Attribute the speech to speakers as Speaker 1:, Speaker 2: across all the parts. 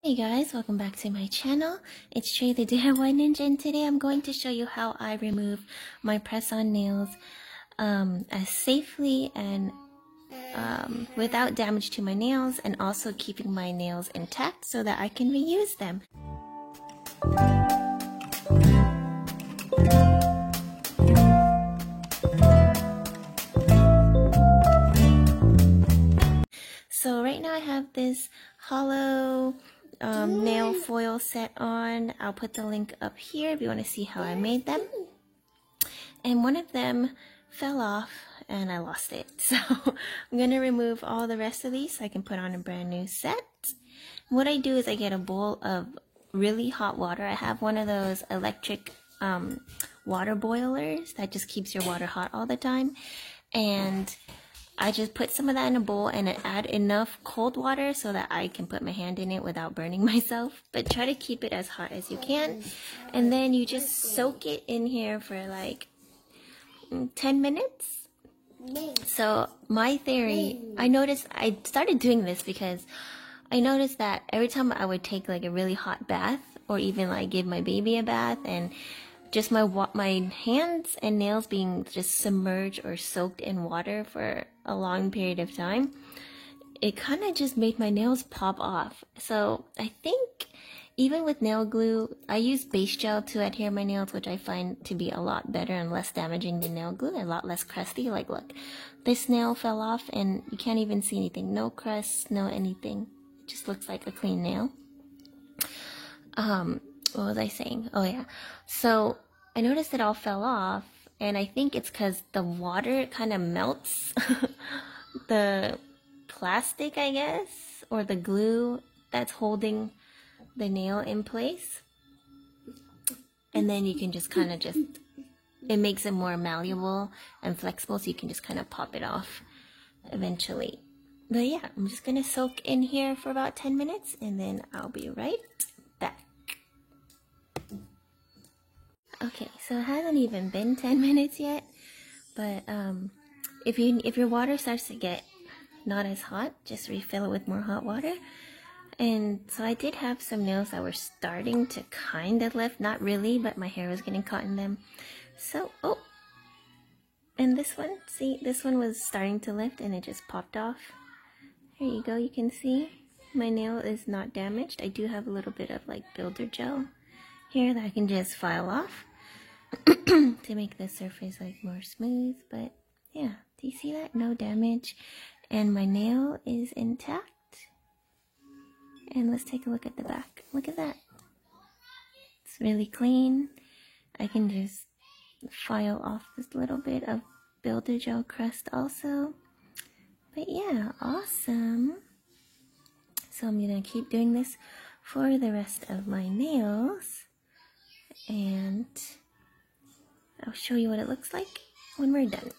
Speaker 1: Hey guys, welcome back to my channel. It's Trey the DIY Ninja, and today I'm going to show you how I remove my press-on nails as safely and without damage to my nails, and also keeping my nails intact so that I can reuse them. So right now I have this hollow nail foil set on. I'll put the link up here if you want to see how I made them. And one of them fell off and I lost it. So I'm going to remove all the rest of these so I can put on a brand new set. What I do is I get a bowl of really hot water. I have one of those electric water boilers that just keeps your water hot all the time. And I just put some of that in a bowl and I add enough cold water so that I can put my hand in it without burning myself. But try to keep it as hot as you can. And then you just soak it in here for like 10 minutes. So my theory, I started doing this because I noticed that every time I would take like a really hot bath, or even like give my baby a bath, and just my hands and nails being just submerged or soaked in water for a long period of time, it kind of just made my nails pop off. So I think even with nail glue, I use base gel to adhere my nails, which I find to be a lot better and less damaging than nail glue, a lot less crusty. Like look, this nail fell off and you can't even see anything. No crust, no anything. It just looks like a clean nail. What was I saying? Oh yeah. So I noticed it all fell off, and I think it's because the water kind of melts the plastic, I guess, or the glue that's holding the nail in place. And then you can just kind of it makes it more malleable and flexible, so you can just kind of pop it off eventually. But yeah, I'm just gonna soak in here for about 10 minutes and then I'll be right back. Okay, so it hasn't even been 10 minutes yet, but if your water starts to get not as hot, just refill it with more hot water. And so I did have some nails that were starting to kind of lift, not really, but my hair was getting caught in them. So, oh, and this one, see, this one was starting to lift and it just popped off. There you go, you can see my nail is not damaged. I do have a little bit of like builder gel here that I can just file off to make the surface like more smooth. But yeah, do you see that? No damage, and my nail is intact. And let's take a look at the back. Look at that, it's really clean. I can just file off this little bit of builder gel crust also. But yeah, awesome. So I'm gonna keep doing this for the rest of my nails, and I'll show you what it looks like when we're done.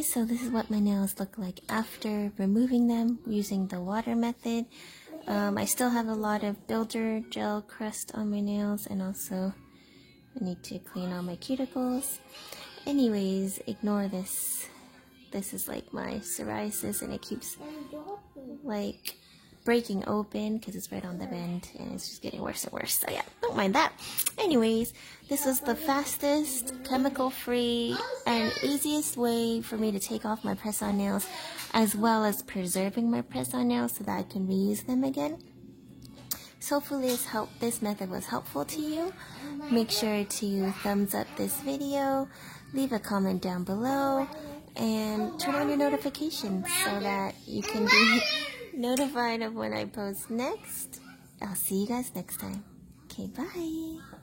Speaker 1: So this is what my nails look like after removing them using the water method. I still have a lot of builder gel crust on my nails, and also I need to clean all my cuticles. Anyways, ignore this. This is like my psoriasis, and it keeps like breaking open because it's right on the bend, and it's just getting worse and worse. So yeah, don't mind that. Anyways, this was the fastest, chemical-free, and easiest way for me to take off my press-on nails, as well as preserving my press-on nails so that I can reuse them again. So hopefully this method was helpful to you. Make sure to thumbs up this video, leave a comment down below, and turn on your notifications so that you can be notified of when I post next. I'll see you guys next time. Okay, bye.